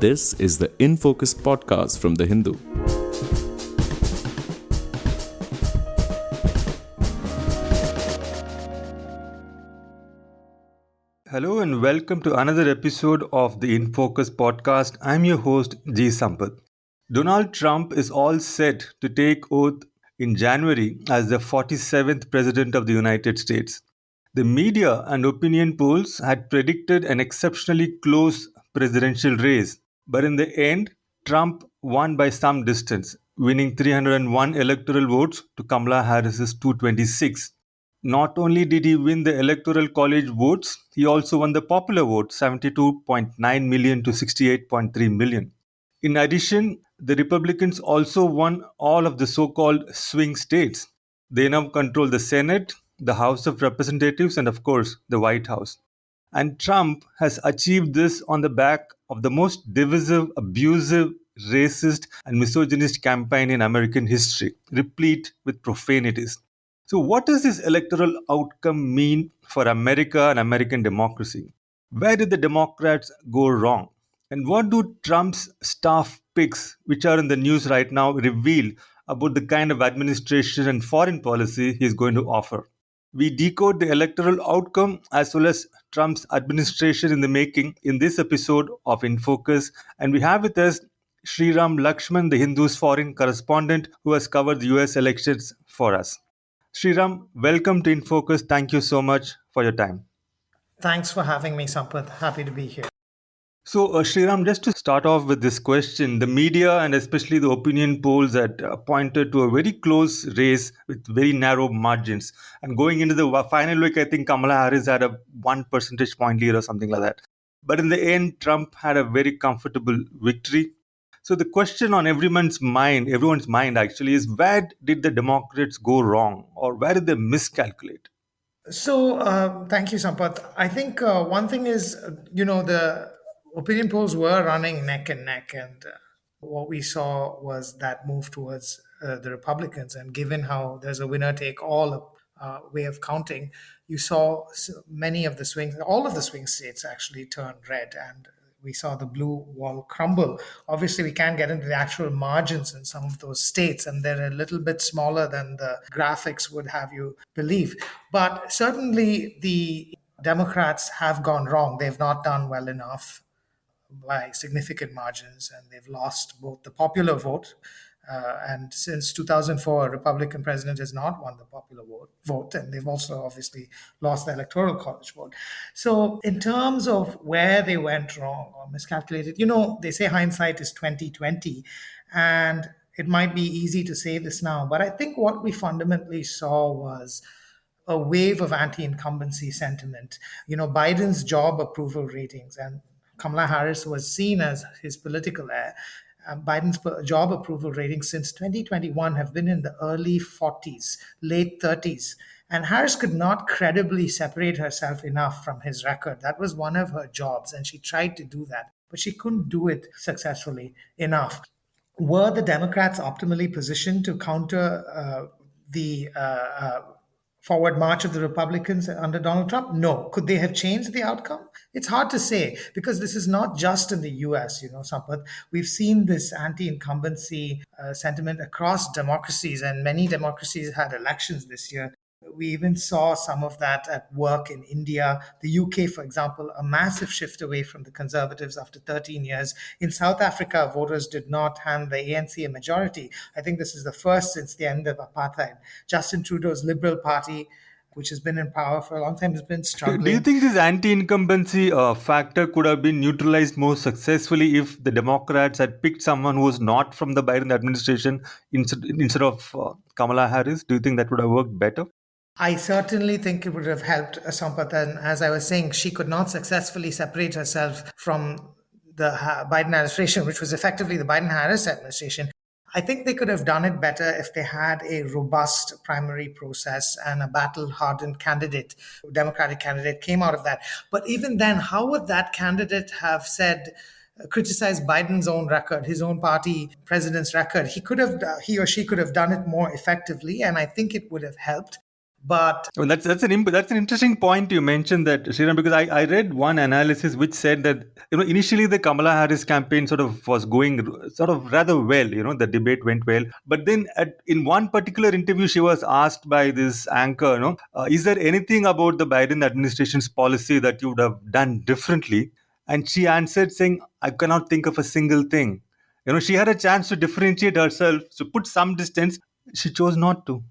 This is the In Focus podcast from The Hindu. Hello and welcome to another episode of the In Focus podcast. I'm your host, G. Sampath. Donald Trump is all set to take oath in January as the 47th President of the United States. The media and opinion polls had predicted an exceptionally close presidential race, but in the end, Trump won by some distance, winning 301 electoral votes to Kamala Harris's 226. Not only did he win the Electoral College votes, he also won the popular vote 72.9 million to 68.3 million. In addition, the Republicans also won all of the so called swing states. They now control the Senate, the House of Representatives, and of course, the White House. And Trump has achieved this on the back of the most divisive, abusive, racist, and misogynist campaign in American history, replete with profanities. So, what does this electoral outcome mean for America and American democracy? Where did the Democrats go wrong? And what do Trump's staff picks, which are in the news right now, reveal about the kind of administration and foreign policy he's going to offer? We decode the electoral outcome as well as Trump's administration in the making in this episode of In Focus. And we have with us Sriram Lakshman, the Hindu's foreign correspondent who has covered the US elections for us. Sriram, welcome to In Focus. Thank you so much for your time. Thanks for having me, Sampath. Happy to be here. So, Sriram, just to start off with this question, the media and especially the opinion polls had pointed to a very close race with very narrow margins. And going into the final week, I think Kamala Harris had a 1 percentage point lead or something like that. But in the end, Trump had a very comfortable victory. So the question on everyone's mind actually is, where did the Democrats go wrong or where did they miscalculate? Thank you, Sampath. I think one thing is, the opinion polls were running neck and neck, and what we saw was that move towards the Republicans. And given how there's a winner take all way of counting, you saw many of the swings, all of the swing states actually turn red, and we saw the blue wall crumble. Obviously, we can't get into the actual margins in some of those states, and they're a little bit smaller than the graphics would have you believe. But certainly, the Democrats have gone wrong. They've not done well enough by significant margins, and they've lost both the popular vote. And since 2004, a Republican president has not won the popular vote, and they've also obviously lost the electoral college vote. So, in terms of where they went wrong or miscalculated, they say hindsight is 2020, and it might be easy to say this now, but I think what we fundamentally saw was a wave of anti-incumbency sentiment. Biden's job approval ratings, and Kamala Harris was seen as his political heir. Biden's job approval ratings since 2021 have been in the early 40s, late 30s. And Harris could not credibly separate herself enough from his record. That was one of her jobs, and she tried to do that, but she couldn't do it successfully enough. Were the Democrats optimally positioned to counter the forward march of the Republicans under Donald Trump? No. Could they have changed the outcome? It's hard to say because this is not just in the US, Sampath. We've seen this anti-incumbency sentiment across democracies, and many democracies had elections this year. We even saw some of that at work in India, the UK, for example, a massive shift away from the Conservatives after 13 years. In South Africa, voters did not hand the ANC a majority. I think this is the first since the end of apartheid. Justin Trudeau's Liberal Party, which has been in power for a long time, has been struggling. Do you think this anti-incumbency factor could have been neutralized more successfully if the Democrats had picked someone who was not from the Biden administration instead of Kamala Harris? Do you think that would have worked better? I certainly think it would have helped Sampath. And as I was saying, she could not successfully separate herself from the Biden administration, which was effectively the Biden-Harris administration. I think they could have done it better if they had a robust primary process and a battle-hardened candidate, Democratic candidate, came out of that. But even then, how would that candidate have criticized Biden's own record, his own party president's record? He or she could have done it more effectively, and I think it would have helped. But Well, that's an interesting point you mentioned that, Sriram, because I read one analysis which said that initially the Kamala Harris campaign sort of was going sort of rather well. The debate went well, but then in one particular interview she was asked by this anchor, is there anything about the Biden administration's policy that you would have done differently? And she answered saying, I cannot think of a single thing. She had a chance to differentiate herself, to put some distance. She chose not to.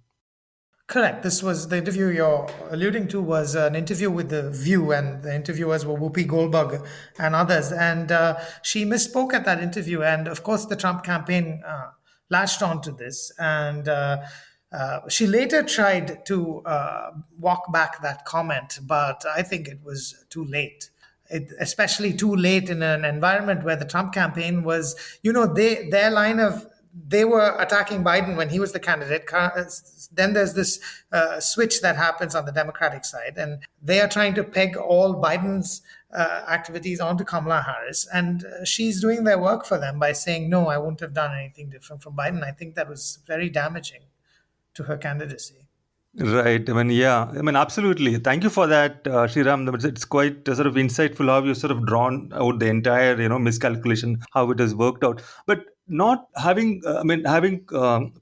correct. This was the interview you're alluding to was an interview with The View, and the interviewers were Whoopi Goldberg and others. And she misspoke at that interview. And of course, the Trump campaign latched onto this. And she later tried to walk back that comment, but I think it was too late. Especially too late in an environment where the Trump campaign was, their line of they were attacking Biden when he was the candidate. Then there's this switch that happens on the Democratic side, and they are trying to peg all Biden's activities onto Kamala Harris, and she's doing their work for them by saying, "No, I wouldn't have done anything different from Biden." I think that was very damaging to her candidacy. Right. I mean, yeah. I mean, absolutely. Thank you for that, Sriram. It's quite sort of insightful how you sort of drawn out the entire, miscalculation, how it has worked out. But not having, having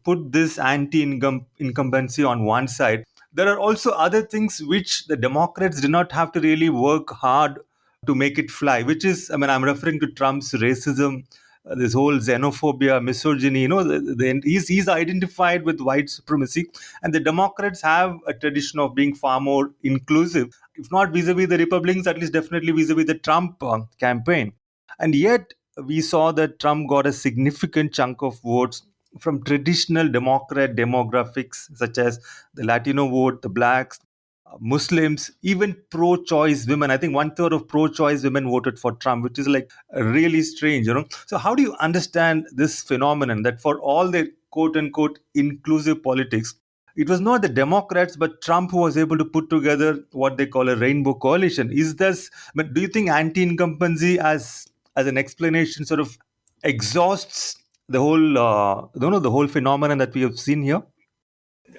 put this incumbency on one side, there are also other things which the Democrats did not have to really work hard to make it fly, which is, I'm referring to Trump's racism, this whole xenophobia, misogyny. He's identified with white supremacy, and the Democrats have a tradition of being far more inclusive, if not vis-a-vis the Republicans, at least definitely vis-a-vis the Trump campaign. And yet, we saw that Trump got a significant chunk of votes from traditional Democrat demographics, such as the Latino vote, the blacks, Muslims, even pro choice women. I think one third of pro choice women voted for Trump, which is like really strange. So, how do you understand this phenomenon that for all the quote unquote inclusive politics, it was not the Democrats but Trump who was able to put together what they call a rainbow coalition? Is this, do you think anti incumbency as an explanation sort of exhausts the whole, the whole phenomenon that we have seen here?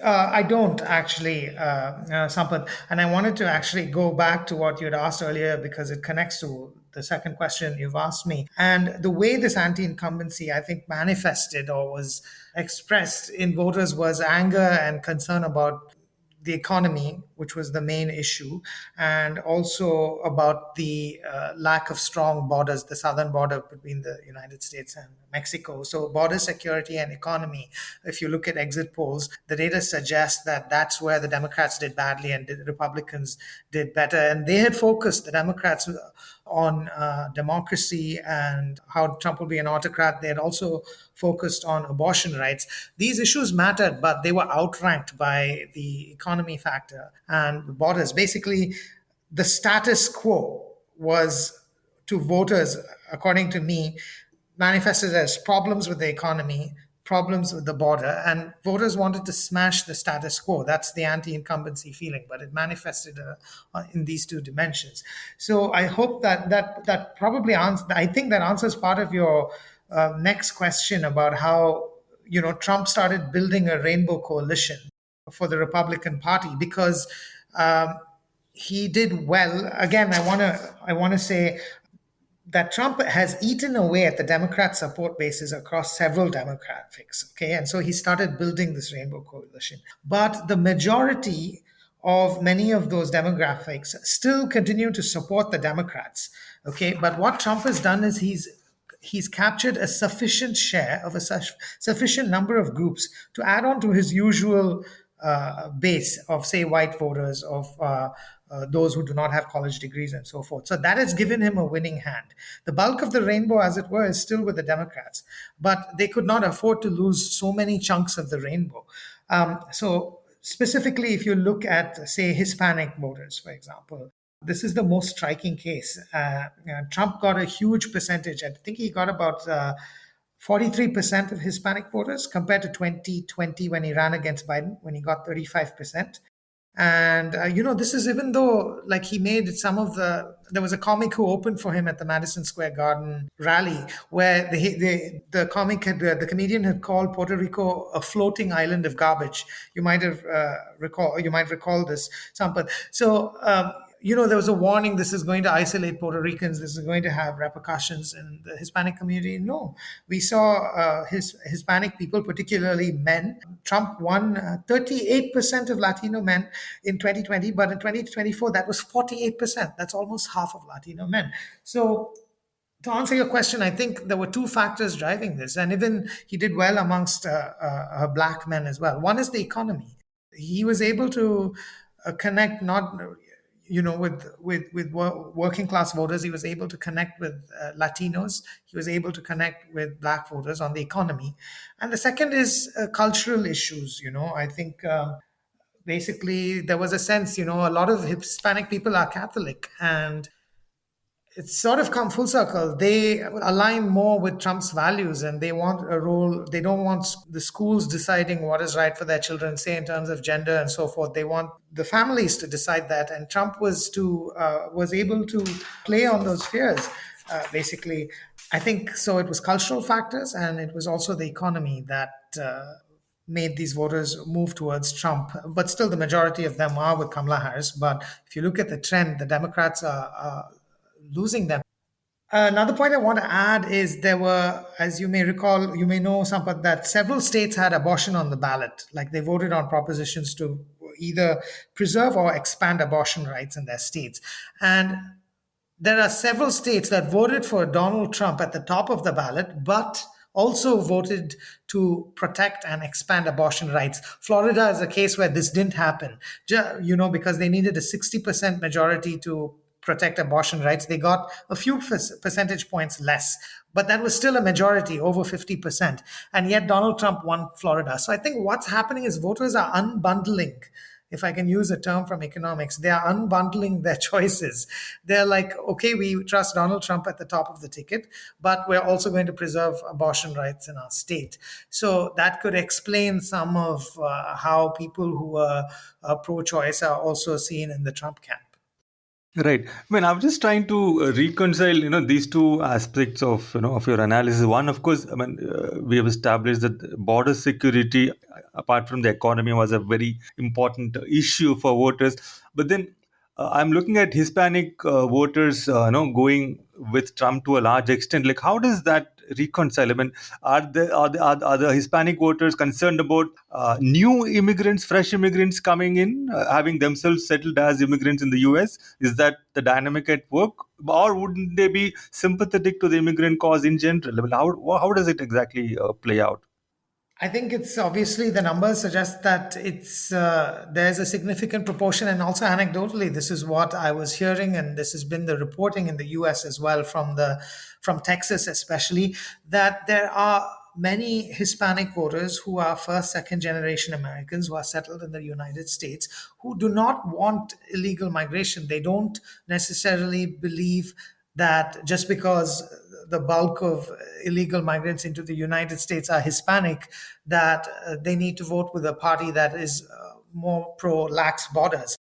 I don't actually, Sampath. And I wanted to actually go back to what you'd asked earlier because it connects to the second question you've asked me. And the way this anti incumbency, I think, manifested or was expressed in voters was anger and concern about the economy, which was the main issue, and also about the lack of strong borders, the southern border between the United States and Mexico. So, border security and economy, if you look at exit polls, the data suggests that that's where the Democrats did badly and the Republicans did better. And they had focused, the Democrats, on democracy and how Trump will be an autocrat. They had also focused on abortion rights. These issues mattered, but they were outranked by the economy factor and the borders. Basically, the status quo was, to voters, according to me, manifested as problems with the economy, problems with the border, and voters wanted to smash the status quo. That's the anti-incumbency feeling, but it manifested in these two dimensions. So I hope that probably answers. I think that answers part of your next question about how Trump started building a rainbow coalition for the Republican Party because he did well. Again, I want to say that Trump has eaten away at the Democrat support bases across several demographics. Okay. And so he started building this rainbow coalition. But the majority of many of those demographics still continue to support the Democrats. Okay. But what Trump has done is he's captured a sufficient share of a sufficient number of groups to add on to his usual base of, say, white voters, of those who do not have college degrees and so forth. So that has given him a winning hand. The bulk of the rainbow, as it were, is still with the Democrats, but they could not afford to lose so many chunks of the rainbow. So specifically, if you look at, say, Hispanic voters, for example, this is the most striking case. Trump got a huge percentage. I think he got about 43% of Hispanic voters compared to 2020 when he ran against Biden, when he got 35%. And, this is even though, like, he made some of the there was a comic who opened for him at the Madison Square Garden rally, where the comedian had called Puerto Rico a floating island of garbage. You might recall this, Sampath. So. There was a warning, this is going to isolate Puerto Ricans, this is going to have repercussions in the Hispanic community. No, we saw Hispanic people, particularly men. Trump won 38% of Latino men in 2020, but in 2024, that was 48%. That's almost half of Latino men. So, to answer your question, I think there were two factors driving this, and even he did well amongst black men as well. One is the economy. He was able to connect not with working class voters. He was able to connect with Latinos. He was able to connect with black voters on the economy. And the second is cultural issues. I think basically there was a sense, a lot of Hispanic people are Catholic, and it's sort of come full circle. They align more with Trump's values, and they want a role. They don't want the schools deciding what is right for their children, say in terms of gender and so forth. They want the families to decide that. And Trump was able to play on those fears, basically. I think so. It was cultural factors, and it was also the economy that made these voters move towards Trump. But still, the majority of them are with Kamala Harris. But if you look at the trend, the Democrats are losing them. Another point I want to add is there were, as you may recall, you may know, Sampath, that several states had abortion on the ballot. Like they voted on propositions to either preserve or expand abortion rights in their states. And there are several states that voted for Donald Trump at the top of the ballot, but also voted to protect and expand abortion rights. Florida is a case where this didn't happen, because they needed a 60% majority to protect abortion rights. They got a few percentage points less, but that was still a majority, over 50%. And yet Donald Trump won Florida. So I think what's happening is voters are unbundling. If I can use a term from economics, they are unbundling their choices. They're like, okay, we trust Donald Trump at the top of the ticket, but we're also going to preserve abortion rights in our state. So that could explain some of how people who are pro-choice are also seen in the Trump camp. Right. I mean, I'm just trying to reconcile, these two aspects of, of your analysis. One, of course, I mean, we have established that border security, apart from the economy, was a very important issue for voters. But then I'm looking at Hispanic voters, going with Trump to a large extent. Like, how does that reconcile? I mean, are the Hispanic voters concerned about new immigrants, fresh immigrants coming in, having themselves settled as immigrants in the U.S.? Is that the dynamic at work, or wouldn't they be sympathetic to the immigrant cause in general? I mean, how does it exactly play out? I think it's obviously the numbers suggest that there's a significant proportion, and also anecdotally, this is what I was hearing, and this has been the reporting in the U.S. as well from Texas especially, that there are many Hispanic voters who are first, second generation Americans who are settled in the United States who do not want illegal migration. They don't necessarily believe that just because the bulk of illegal migrants into the United States are Hispanic, that they need to vote with a party that is more pro lax borders.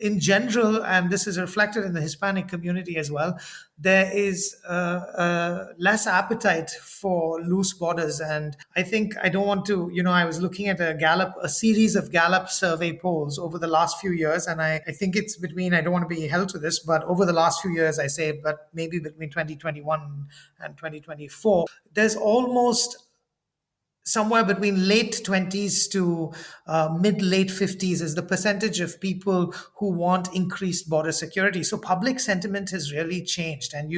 In general, and this is reflected in the Hispanic community as well, there is less appetite for loose borders. And I think I don't want to, I was looking at a series of Gallup survey polls over the last few years. And I think it's between, I don't want to be held to this, but over the last few years, I say, but maybe between 2021 and 2024, there's almost somewhere between late 20s to mid late 50s is the percentage of people who want increased border security. So public sentiment has really changed, and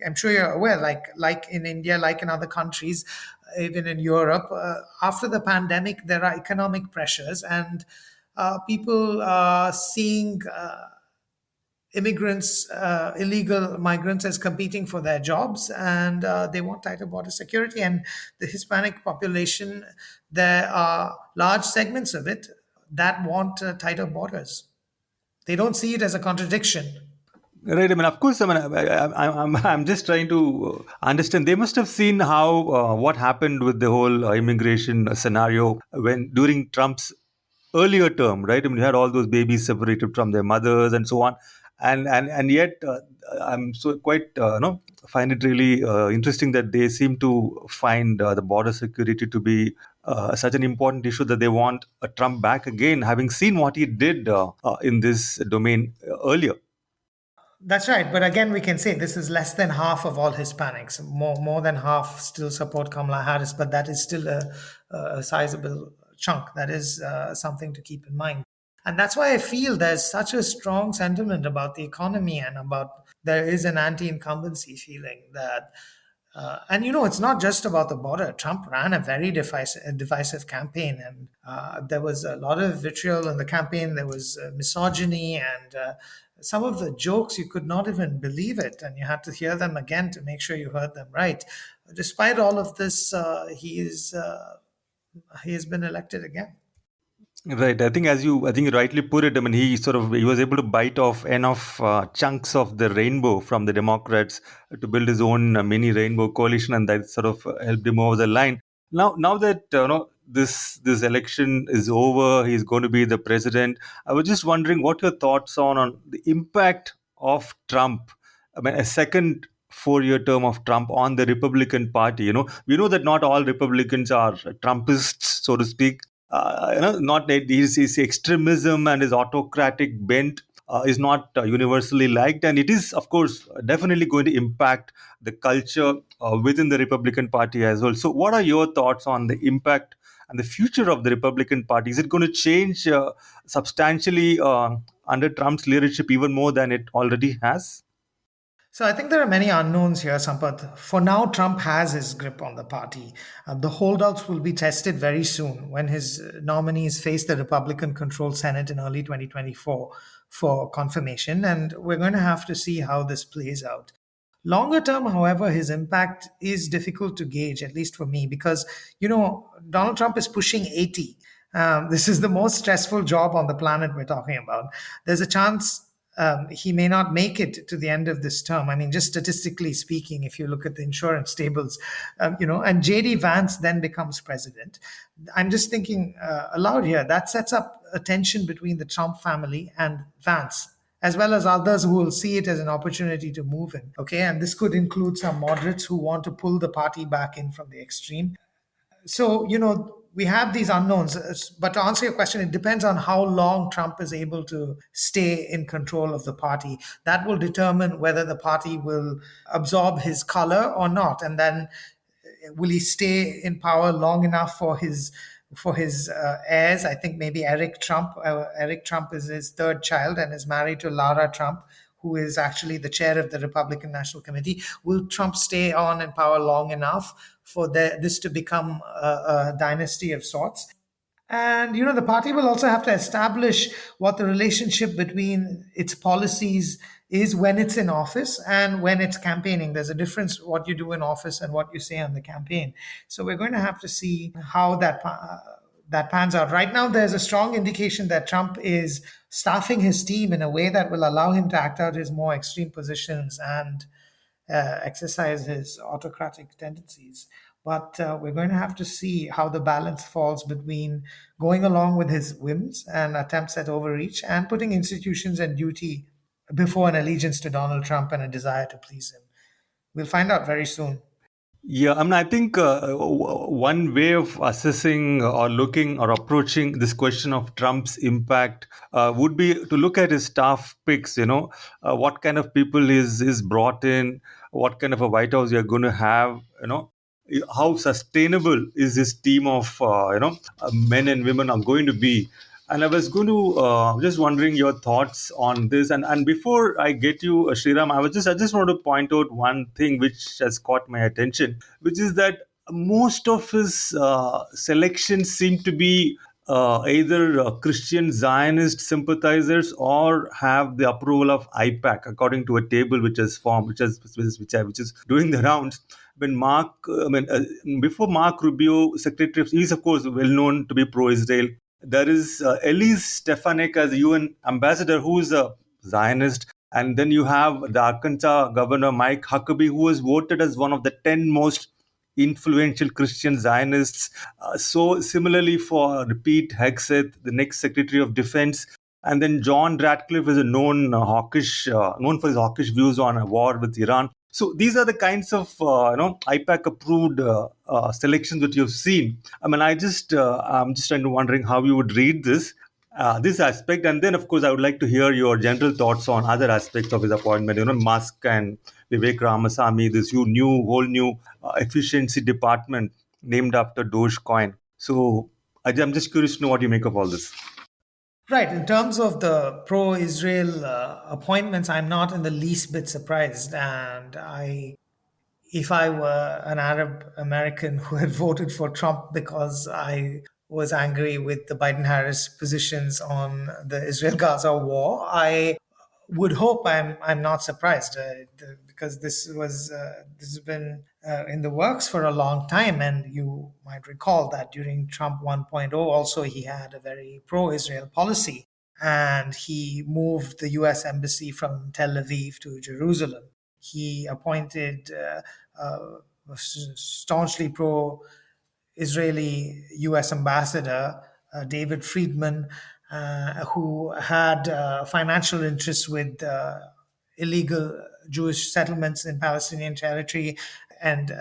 I'm sure you're aware, like in India, like in other countries, even in Europe, after the pandemic there are economic pressures, and people are seeing immigrants, illegal migrants, as competing for their jobs, and they want tighter border security. And the Hispanic population, there are large segments of it that want tighter borders. They don't see it as a contradiction. Right. I mean, of course. I mean, I'm just trying to understand. They must have seen how what happened with the whole immigration scenario when during Trump's earlier term, right? I mean, you had all those babies separated from their mothers and so on. And yet I'm so quite find it really interesting that they seem to find the border security to be such an important issue that they want Trump back again, having seen what he did in this domain earlier. That's right. But again, we can say this is less than half of all Hispanics. More than half still support Kamala Harris, but that is still a sizable chunk. That is something to keep in mind. And that's why I feel there's such a strong sentiment about the economy and about there is an anti incumbency feeling that. And it's not just about the border. Trump ran a very divisive campaign, and there was a lot of vitriol in the campaign. There was misogyny, and some of the jokes you could not even believe it, and you had to hear them again to make sure you heard them right. Despite all of this, he has been elected again. Right. I think you rightly put it. I mean, he was able to bite off enough chunks of the rainbow from the Democrats to build his own mini rainbow coalition, and that sort of helped him over the line. Now that this election is over, he's going to be the president. I was just wondering what your thoughts on the impact of Trump. I mean, a second 4-year term of Trump on the Republican Party. We know that not all Republicans are Trumpists, so to speak. Not that his extremism and his autocratic bent is not universally liked, and it is, of course, definitely going to impact the culture within the Republican Party as well. So, what are your thoughts on the impact and the future of the Republican Party? Is it going to change substantially under Trump's leadership even more than it already has? So I think there are many unknowns here, Sampath. For now, Trump has his grip on the party. The holdouts will be tested very soon when his nominees face the Republican-controlled Senate in early 2024 for confirmation, and we're going to have to see how this plays out. Longer term, however, his impact is difficult to gauge, at least for me, because, Donald Trump is pushing 80. This is the most stressful job on the planet we're talking about. There's a chance he may not make it to the end of this term. I mean, just statistically speaking, if you look at the insurance tables, and JD Vance then becomes president. I'm just thinking aloud here. That sets up a tension between the Trump family and Vance, as well as others who will see it as an opportunity to move in. Okay, and this could include some moderates who want to pull the party back in from the extreme. So, we have these unknowns. But to answer your question, it depends on how long Trump is able to stay in control of the party. That will determine whether the party will absorb his color or not. And then will he stay in power long enough for his heirs? I think maybe Eric Trump. Eric Trump is his third child and is married to Lara Trump, who is actually the chair of the Republican National Committee. Will Trump stay on in power long enough for this to become a dynasty of sorts? And the party will also have to establish what the relationship between its policies is when it's in office and when it's campaigning. There's a difference what you do in office and what you say on the campaign. So we're going to have to see how that pans out. Right now, there's a strong indication that Trump is staffing his team in a way that will allow him to act out his more extreme positions and exercise his autocratic tendencies. But we're going to have to see how the balance falls between going along with his whims and attempts at overreach and putting institutions and duty before an allegiance to Donald Trump and a desire to please him. We'll find out very soon. Yeah, I mean, I think one way of assessing or looking or approaching this question of Trump's impact would be to look at his staff picks. What kind of people is brought in, what kind of a White House you're going to have. How sustainable is this team of men and women are going to be. And I was going to just wondering your thoughts on this. And before I get you, Sriram, I just want to point out one thing which has caught my attention, which is that most of his selections seem to be either Christian Zionist sympathizers or have the approval of IPAC, according to a table which is formed, which is doing the rounds. When before Mark Rubio, Secretary, he is of course well known to be pro-Israel. There is Elise Stefanik as a UN ambassador, who is a Zionist. And then you have the Arkansas governor, Mike Huckabee, who was voted as one of the 10 most influential Christian Zionists. So similarly for Pete Hegseth, the next Secretary of Defense, And then John Radcliffe is a known for his hawkish views on a war with Iran. So these are the kinds of IPAC approved selections that you've seen. I mean, I'm just trying to wondering how you would read this aspect, and then of course I would like to hear your general thoughts on other aspects of his appointment. Musk and Vivek Ramasamy, this whole new efficiency department named after Dogecoin. So I'm just curious to know what you make of all this. Right. In terms of the pro Israel appointments, I'm not in the least bit surprised. And if I were an Arab American who had voted for Trump because I was angry with the Biden Harris positions on the Israel Gaza war, I would hope I'm not surprised because this has been in the works for a long time, and you might recall that during Trump 1.0 also he had a very pro-Israel policy, and he moved the U.S. embassy from Tel Aviv to Jerusalem. He appointed a staunchly pro-Israeli U.S. ambassador David Friedman, who had financial interests with illegal Jewish settlements in Palestinian territory, and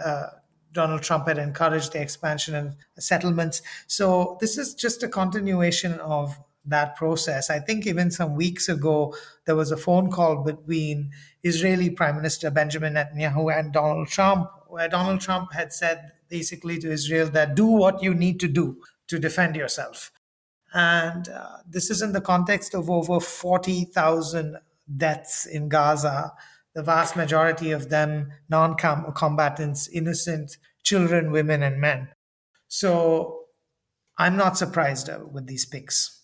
Donald Trump had encouraged the expansion of settlements. So this is just a continuation of that process. I think even some weeks ago, there was a phone call between Israeli Prime Minister Benjamin Netanyahu and Donald Trump, where Donald Trump had said basically to Israel that do what you need to do to defend yourself. And this is in the context of over 40,000 deaths in Gaza, the vast majority of them non combatants, innocent children, women, and men. So I'm not surprised with these picks.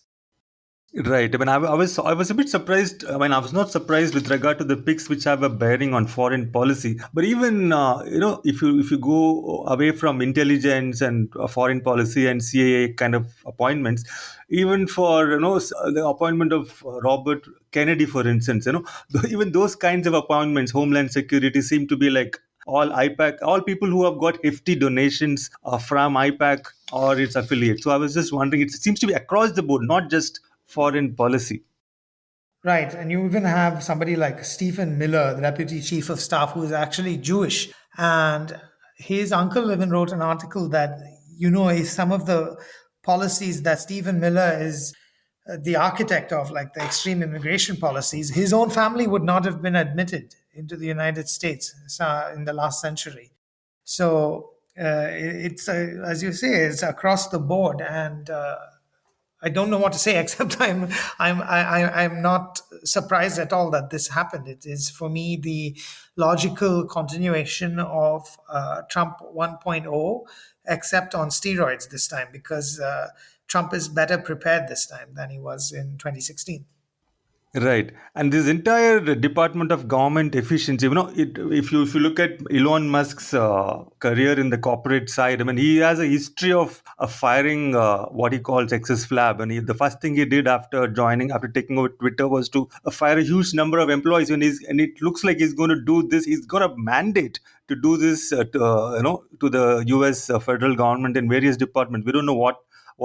Right. I mean, I was a bit surprised. I mean, I was not surprised with regard to the picks which have a bearing on foreign policy. But even if you go away from intelligence and foreign policy and CIA kind of appointments, even for the appointment of Robert Kennedy, for instance, even those kinds of appointments, Homeland Security, seem to be like all IPAC, all people who have got hefty donations from IPAC or its affiliates. So I was just wondering, it seems to be across the board, not just foreign policy. Right. And you even have somebody like Stephen Miller, the deputy chief of staff, who is actually Jewish. And his uncle even wrote an article that, if some of the policies that Stephen Miller is the architect of, like the extreme immigration policies, his own family would not have been admitted into the United States in the last century. So it's, as you say, it's across the board. And I don't know what to say except I'm not surprised at all that this happened. It is for me the logical continuation of Trump 1.0, except on steroids this time, because Trump is better prepared this time than he was in 2016. Right, and this entire Department of Government Efficiency, if you look at Elon Musk's career in the corporate side, I mean, he has a history of firing what he calls excess flab, and the first thing he did after taking over Twitter, was to fire a huge number of employees. And it looks like he's going to do this. He's got a mandate to do this to the U.S. Federal government in various departments. We don't know what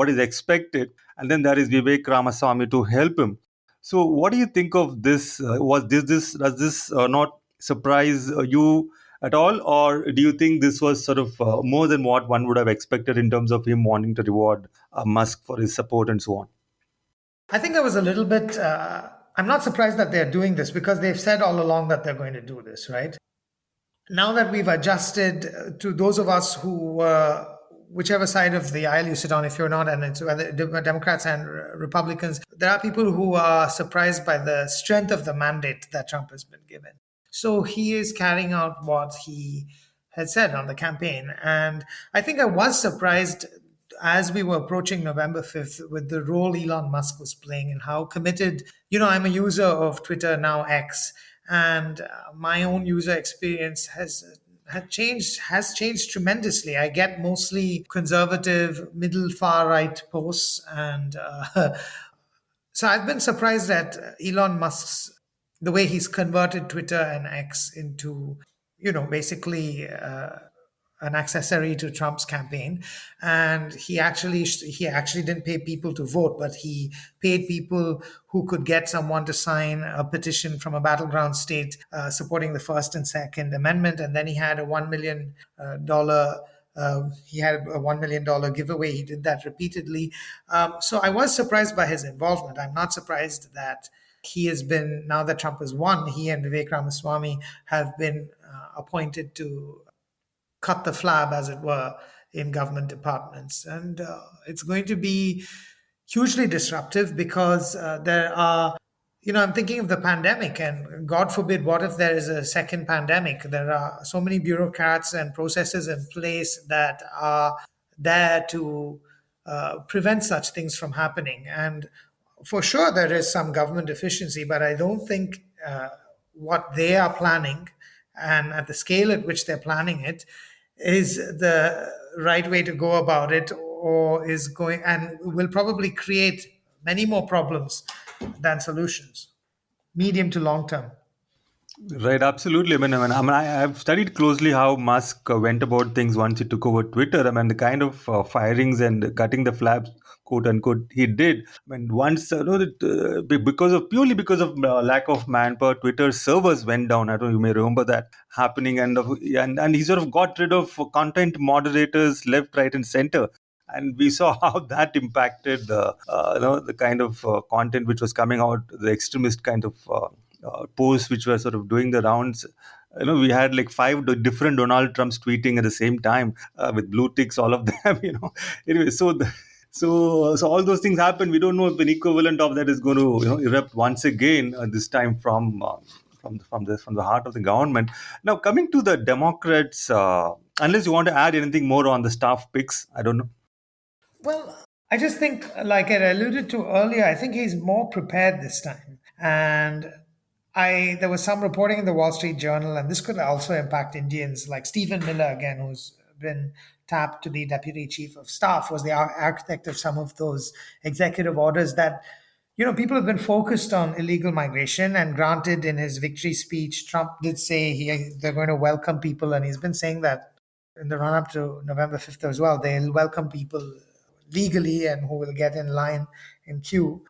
is expected, and then there is Vivek Ramaswamy to help him. So, what do you think of this? Does this not surprise you at all, or do you think this was sort of more than what one would have expected in terms of him wanting to reward Musk for his support and so on? I think I was a little bit. I'm not surprised that they're doing this because they've said all along that they're going to do this, right? Now that we've adjusted to those of us who, whichever side of the aisle you sit on, if you're not, and it's whether Democrats and Republicans, there are people who are surprised by the strength of the mandate that Trump has been given. So he is carrying out what he had said on the campaign. And I think I was surprised as we were approaching November 5th with the role Elon Musk was playing and how committed, I'm a user of Twitter, now X, and my own user experience has changed tremendously. I get mostly conservative, middle far right posts, and so I've been surprised at Elon Musk's the way he's converted Twitter and X into, basically an accessory to Trump's campaign, and he actually didn't pay people to vote, but he paid people who could get someone to sign a petition from a battleground state supporting the First and Second Amendment, and then he had a $1 million he had a $1 million giveaway. He did that repeatedly. So I was surprised by his involvement. I'm not surprised that he has been, now that Trump has won, he and Vivek Ramaswamy have been appointed to cut the flab, as it were, in government departments. And it's going to be hugely disruptive because there are, I'm thinking of the pandemic, and God forbid, what if there is a second pandemic? There are so many bureaucrats and processes in place that are there to prevent such things from happening. And for sure, there is some government efficiency, but I don't think what they are planning and at the scale at which they're planning it is the right way to go about it, or is going and will probably create many more problems than solutions, medium to long term. Right, absolutely. I've studied closely how Musk went about things once he took over Twitter. The kind of firings and cutting the flaps, quote unquote, he did. Once, purely because of lack of manpower, Twitter servers went down. I don't know, you may remember that happening, and he sort of got rid of content moderators left, right, and center. And we saw how that impacted the kind of content which was coming out, the extremist kind of posts which were sort of doing the rounds. We had like five different Donald Trumps tweeting at the same time with blue ticks, all of them. Anyway, so all those things happen. We don't know if an equivalent of that is going to erupt once again. This time from the heart of the government. Now coming to the Democrats, unless you want to add anything more on the staff picks, I don't know. Well, I just think, like I alluded to earlier, I think he's more prepared this time. And there was some reporting in the Wall Street Journal, and this could also impact Indians, like Stephen Miller, again, who's been tapped to be deputy chief of staff, was the architect of some of those executive orders that, people have been focused on illegal migration. And granted, in his victory speech, Trump did say they're going to welcome people, and he's been saying that in the run up to November 5th as well. They'll welcome people legally and who will get in line in queue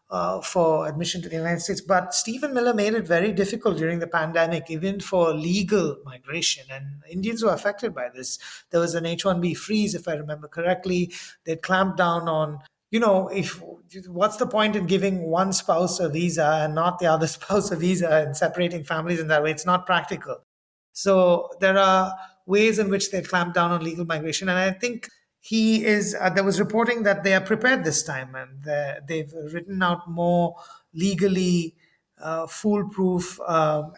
for admission to the United States. But Stephen Miller made it very difficult during the pandemic, even for legal migration. And Indians were affected by this. There was an H-1B freeze, if I remember correctly. They clamped down on, if what's the point in giving one spouse a visa and not the other spouse a visa and separating families in that way? It's not practical. So there are ways in which they clamp down on legal migration. And I think there was reporting that they are prepared this time, and they've written out more legally foolproof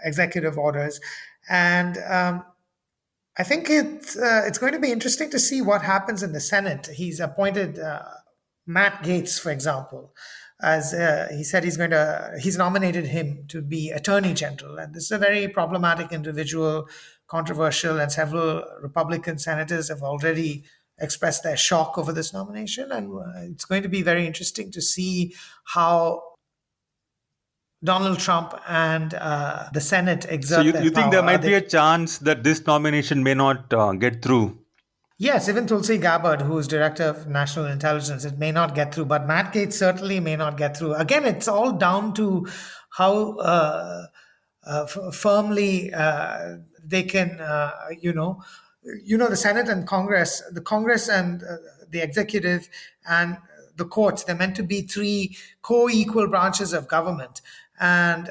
executive orders. And I think it's going to be interesting to see what happens in the Senate. He's appointed Matt Gaetz, for example, as he said he's nominated him to be Attorney General. And this is a very problematic individual, controversial, and several Republican senators have already expressed their shock over this nomination. And it's going to be very interesting to see how Donald Trump and the Senate exert So their you think power. there might be a chance that this nomination may not get through? Yes, even Tulsi Gabbard, who is director of national intelligence, it may not get through. But Matt Gaetz certainly may not get through. Again, it's all down to how firmly they can, the Senate and Congress, and the executive and the courts. They're meant to be three co-equal branches of government. And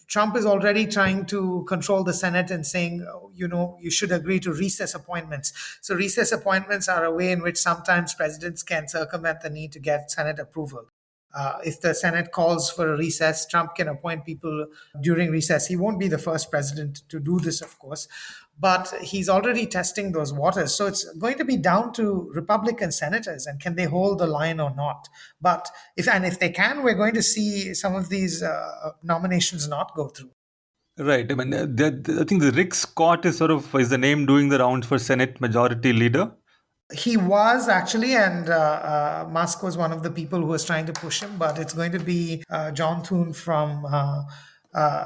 Trump is already trying to control the Senate and saying, you should agree to recess appointments. So recess appointments are a way in which sometimes presidents can circumvent the need to get Senate approval. If the Senate calls for a recess, Trump can appoint people during recess. He won't be the first president to do this, of course, but he's already testing those waters. So it's going to be down to Republican senators and can they hold the line or not. But if they can, we're going to see some of these nominations not go through. Right. I think the Rick Scott is the name doing the rounds for Senate Majority Leader. He was actually, and Musk was one of the people who was trying to push him, but it's going to be John Thune from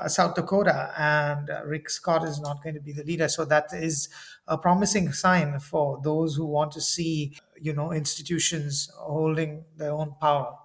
South Dakota, and Rick Scott is not going to be the leader. So that is a promising sign for those who want to see, institutions holding their own power.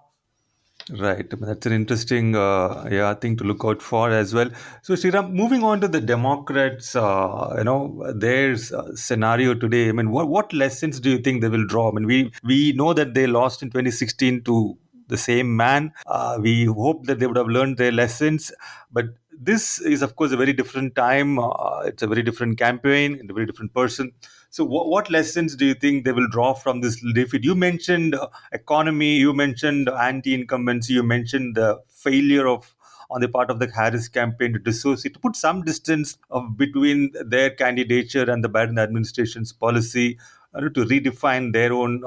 Right. I mean, that's an interesting thing to look out for as well. So, Sriram, moving on to the Democrats, there's a scenario today. I mean, what lessons do you think they will draw? I mean, we know that they lost in 2016 to the same man. We hope that they would have learned their lessons. But this is, of course, a very different time. It's a very different campaign and a very different person. So, what lessons do you think they will draw from this defeat? You mentioned economy, you mentioned anti-incumbency, you mentioned the failure of on the part of the Harris campaign to dissociate, to put some distance between their candidature and the Biden administration's policy, to redefine their own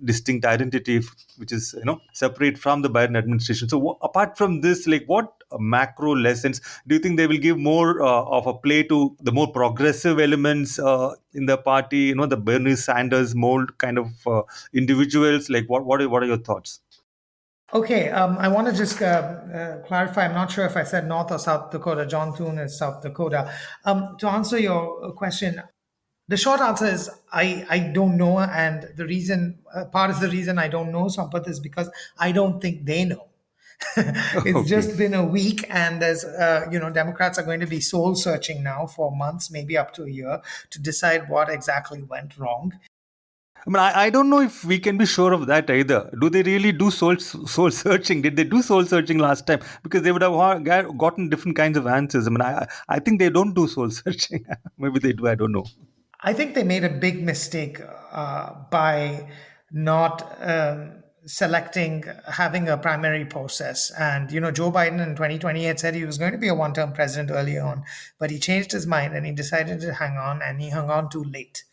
distinct identity, which is separate from the Biden administration. So, apart from this, like what macro lessons do you think they will give more of a play to the more progressive elements in the party? The Bernie Sanders mold kind of individuals. Like what are your thoughts? Okay, I want to just clarify. I'm not sure if I said North or South Dakota. John Thune is South Dakota. To answer your question, the short answer is I don't know, and the reason part of the reason I don't know, Sampath, is because I don't think they know. It's Okay. just been a week, and there's Democrats are going to be soul searching now for months, maybe up to a year, to decide what exactly went wrong. I mean, I don't know if we can be sure of that either. Do they really do soul searching? Did they do soul searching last time? Because they would have gotten different kinds of answers. I mean, I think they don't do soul searching. Maybe they do. I don't know. I think they made a big mistake by not selecting having a primary process. And Joe Biden in 2020 had said he was going to be a one-term president early on, but he changed his mind and he decided to hang on, and he hung on too late.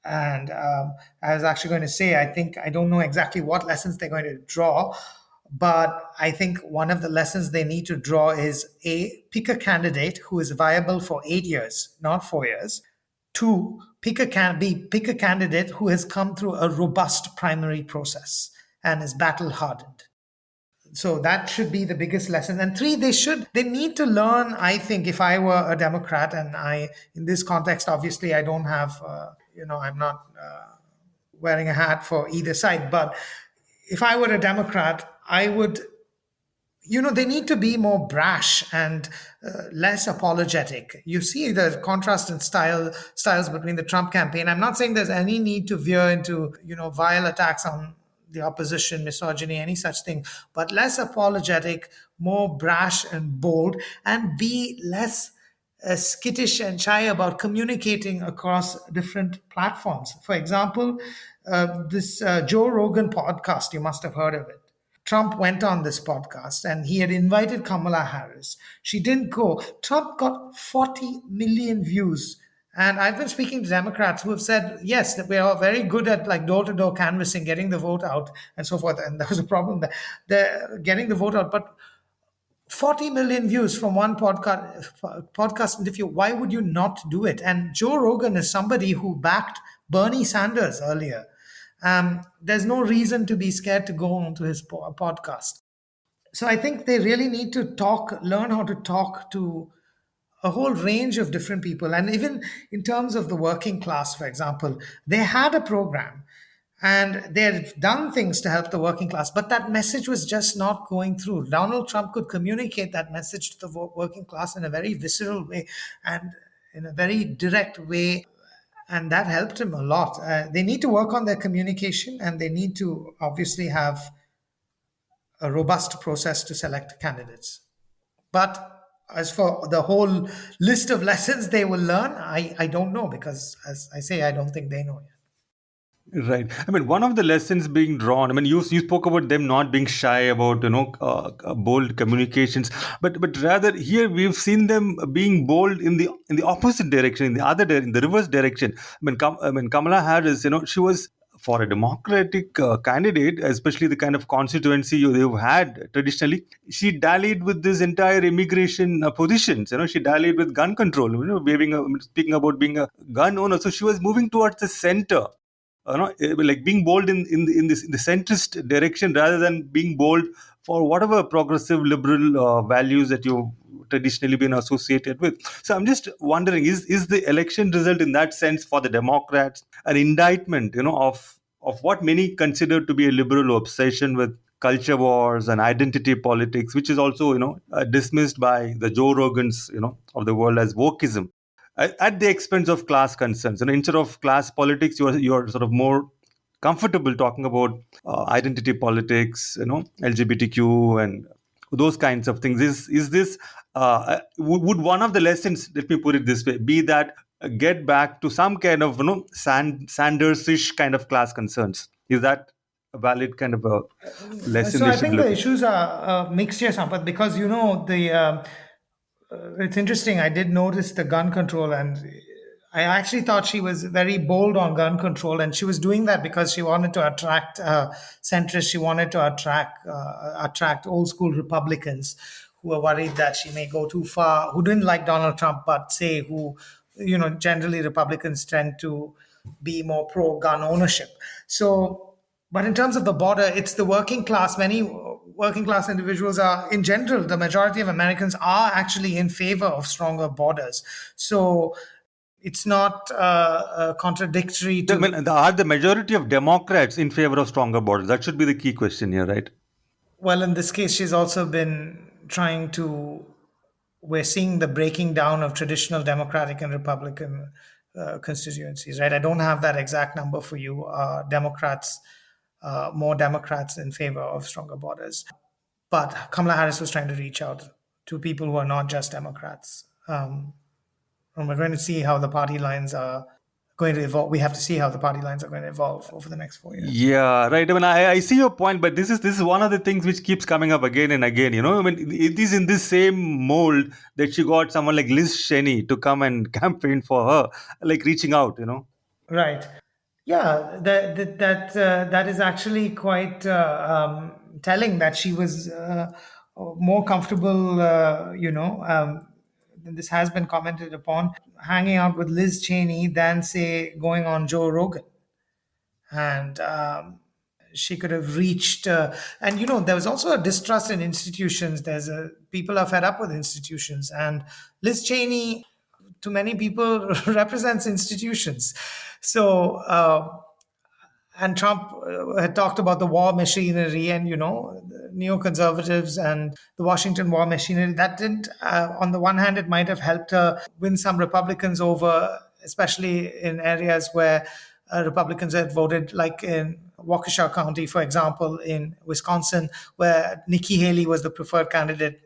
And I was actually going to say, I don't know exactly what lessons they're going to draw, but I think one of the lessons they need to draw is pick a candidate who is viable for 8 years, not 4 years. Two, pick a candidate who has come through a robust primary process and is battle hardened. So that should be the biggest lesson. And three, they need to learn. I think if I were a Democrat, and in this context, obviously, I don't have, I'm not wearing a hat for either side. But if I were a Democrat, I would, they need to be more brash and less apologetic. You see the contrast in styles between the Trump campaign. I'm not saying there's any need to veer into, vile attacks on the opposition, misogyny, any such thing, but less apologetic, more brash and bold, and be less skittish and shy about communicating across different platforms. For example, this Joe Rogan podcast, you must have heard of it. Trump went on this podcast and he had invited Kamala Harris. She didn't go. Trump got 40 million views. And I've been speaking to Democrats who have said, yes, that we are very good at like door to door canvassing, getting the vote out and so forth. And there was a problem there. They're getting the vote out. But 40 million views from one podcast interview. Why would you not do it? And Joe Rogan is somebody who backed Bernie Sanders earlier. There's no reason to be scared to go onto his podcast. So I think they really need to learn how to talk to a whole range of different people. And even in terms of the working class, for example, they had a program and they had done things to help the working class, but that message was just not going through. Donald Trump could communicate that message to the working class in a very visceral way and in a very direct way, and that helped him a lot. They need to work on their communication, and they need to obviously have a robust process to select candidates. But as for the whole list of lessons they will learn, I don't know, because as I say, I don't think they know yet. Right. I mean, one of the lessons being drawn. I mean, you spoke about them not being shy about bold communications, but rather here we've seen them being bold in the opposite direction, in the reverse direction. I mean, Kamala Harris, she was for a Democratic candidate, especially the kind of constituency they've had traditionally. She dallied with this entire immigration positions. She dallied with gun control. Speaking about being a gun owner, so she was moving towards the center, like being bold in the centrist direction rather than being bold for whatever progressive liberal values that you traditionally been associated with. So I'm just wondering, is the election result in that sense for the Democrats an indictment, of what many consider to be a liberal obsession with culture wars and identity politics, which is also dismissed by the Joe Rogans of the world as wokeism, at the expense of class concerns. And instead of class politics, you're sort of more comfortable talking about identity politics, LGBTQ and those kinds of things. Is this would one of the lessons, let me put it this way, be that get back to some kind of Sanders-ish kind of class concerns? Is that a valid kind of a lesson So they I should think look the at? issues are mixed here, Sampath, because the it's interesting. I did notice the gun control, and I actually thought she was very bold on gun control, and she was doing that because she wanted to attract centrists. She wanted to attract old school Republicans who were worried that she may go too far, who didn't like Donald Trump, but say who, generally Republicans tend to be more pro gun ownership. So, but in terms of the border, it's the working class. Many working class individuals are, in general, the majority of Americans are actually in favor of stronger borders. So it's not contradictory I to. mean, are the majority of Democrats in favor of stronger borders? That should be the key question here, right? Well, in this case, she's also been trying to. We're seeing the breaking down of traditional Democratic and Republican constituencies, right? I don't have that exact number for you. More Democrats in favor of stronger borders. But Kamala Harris was trying to reach out to people who are not just Democrats. And we're going to see how the party lines are going to evolve. We have to see how the party lines are going to evolve over the next 4 years. Yeah, right. I mean, I see your point, but this is one of the things which keeps coming up again and again. I mean, it is in this same mold that she got someone like Liz Cheney to come and campaign for her, like reaching out. Right. Yeah, that is actually quite telling that she was more comfortable, this has been commented upon, hanging out with Liz Cheney than, say, going on Joe Rogan. And she could have reached, and there was also a distrust in institutions. People are fed up with institutions, and Liz Cheney, to many people, represents institutions. So, and Trump had talked about the war machinery, and the neoconservatives and the Washington war machinery. That didn't. On the one hand, it might have helped her win some Republicans over, especially in areas where Republicans had voted, like in Waukesha County, for example, in Wisconsin, where Nikki Haley was the preferred candidate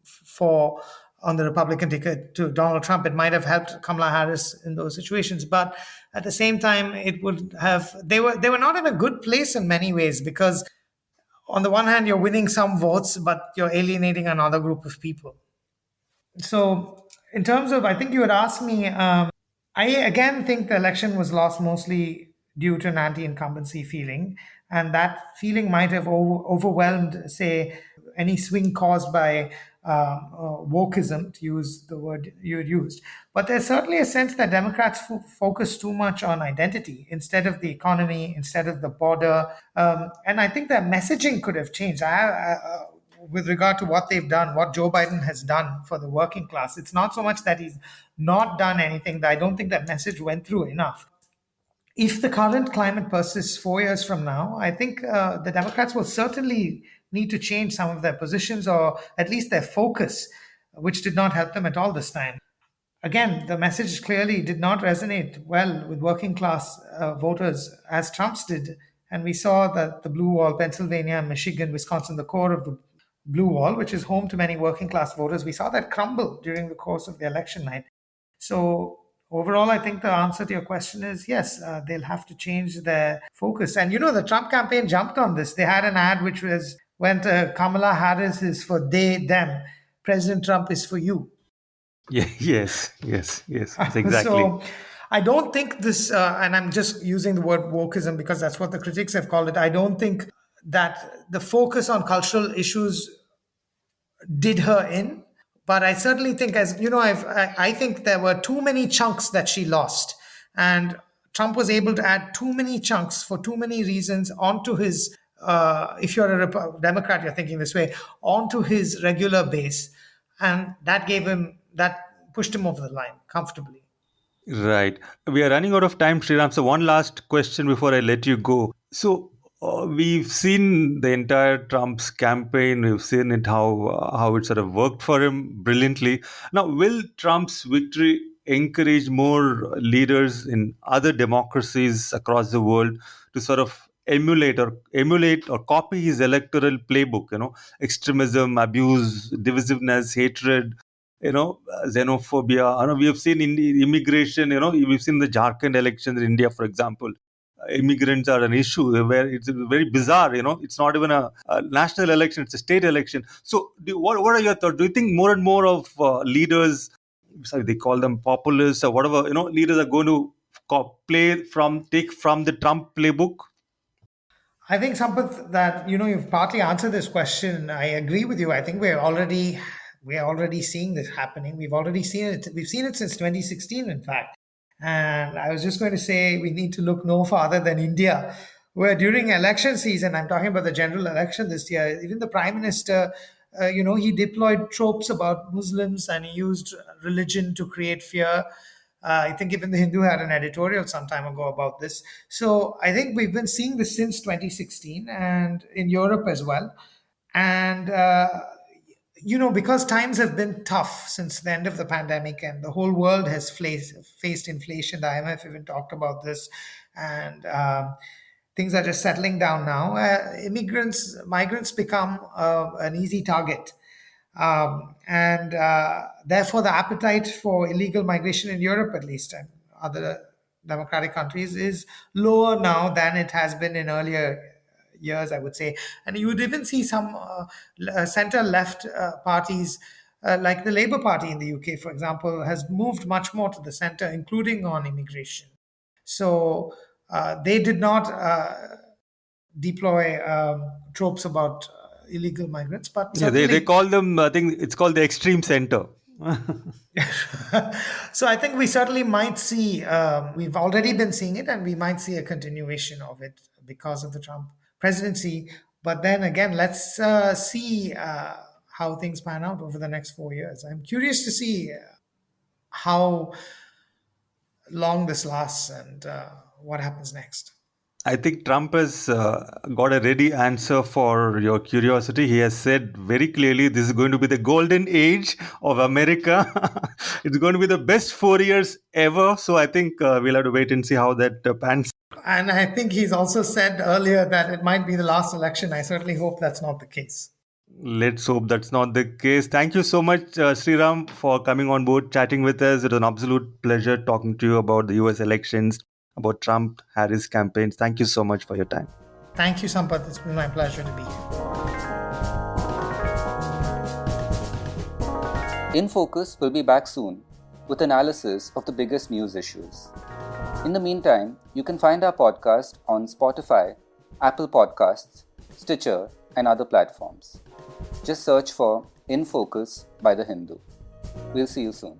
for on the Republican ticket to Donald Trump. It might have helped Kamala Harris in those situations, but at the same time, it would have. They were not in a good place in many ways, because on the one hand, you're winning some votes, but you're alienating another group of people. So, in terms of, I think you had asked me, I again think the election was lost mostly due to an anti incumbency feeling. And that feeling might have overwhelmed, say, any swing caused by wokeism, to use the word you had used. But there's certainly a sense that Democrats focus too much on identity instead of the economy, instead of the border. And I think their messaging could have changed. With regard to what they've done, what Joe Biden has done for the working class, it's not so much that he's not done anything. I don't think that message went through enough. If the current climate persists 4 years from now, I think the Democrats will certainly need to change some of their positions, or at least their focus, which did not help them at all this time. Again, the message clearly did not resonate well with working class voters as Trump's did. And we saw that the blue wall, Pennsylvania, Michigan, Wisconsin, the core of the blue wall, which is home to many working class voters, we saw that crumble during the course of the election night. So overall, I think the answer to your question is yes, they'll have to change their focus. And the Trump campaign jumped on this. They had an ad which went, Kamala Harris is for they, them. President Trump is for you. Yeah, yes, exactly. So I don't think this, and I'm just using the word wokeism because that's what the critics have called it. I don't think that the focus on cultural issues did her in. But I certainly think, as you know, I think there were too many chunks that she lost, and Trump was able to add too many chunks for too many reasons onto his. If you're a Democrat, you're thinking this way, onto his regular base. and that pushed him over the line comfortably. Right. We are running out of time, Sriram. So, one last question before I let you go. So, we've seen the entire Trump's campaign. We've seen it how it sort of worked for him brilliantly. Now, will Trump's victory encourage more leaders in other democracies across the world to sort of emulate or copy his electoral playbook? Extremism, abuse, divisiveness, hatred, xenophobia. We have seen in immigration. We've seen the Jharkhand elections in India, for example. Immigrants are an issue where it's very bizarre. It's not even a national election; it's a state election. So, what are your thoughts? Do you think more and more of leaders, sorry, they call them populists or whatever, leaders are going to take from the Trump playbook? I think, Sampath, that you've partly answered this question. I agree with you. I think we're already seeing this happening. We've already seen it. We've seen it since 2016, in fact. And I was just going to say we need to look no farther than India, where during election season, I'm talking about the general election this year, even the prime minister, he deployed tropes about Muslims and he used religion to create fear. I think even the Hindu had an editorial some time ago about this. So I think we've been seeing this since 2016 and in Europe as well. And, because times have been tough since the end of the pandemic and the whole world has faced inflation, the IMF even talked about this. And things are just settling down now. Migrants become an easy target. And therefore, the appetite for illegal migration in Europe, at least, and other democratic countries, is lower now than it has been in earlier years, I would say. And you would even see some center left parties, like the Labour Party in the UK, for example, has moved much more to the center, including on immigration. So they did not deploy tropes about illegal migrants, but Yeah, they certainly. call them. I think it's called the extreme center. So I think we certainly might see, we've already been seeing it, and we might see a continuation of it because of the Trump presidency. But then again, let's see how things pan out over the next 4 years. I'm curious to see how long this lasts and what happens next. I think Trump has got a ready answer for your curiosity. He has said very clearly this is going to be the golden age of America. It's going to be the best 4 years ever. So I think we'll have to wait and see how that pans. And I think he's also said earlier that it might be the last election. I certainly hope that's not the case. Let's hope that's not the case. Thank you so much, Sriram, for coming on board, chatting with us. It was an absolute pleasure talking to you about the US elections, about Trump Harris campaigns. Thank you so much for your time. Thank you, Sampath. It's been my pleasure to be here. In Focus will be back soon with analysis of the biggest news issues. In the meantime, you can find our podcast on Spotify, Apple Podcasts, Stitcher, and other platforms. Just search for In Focus by The Hindu. We'll see you soon.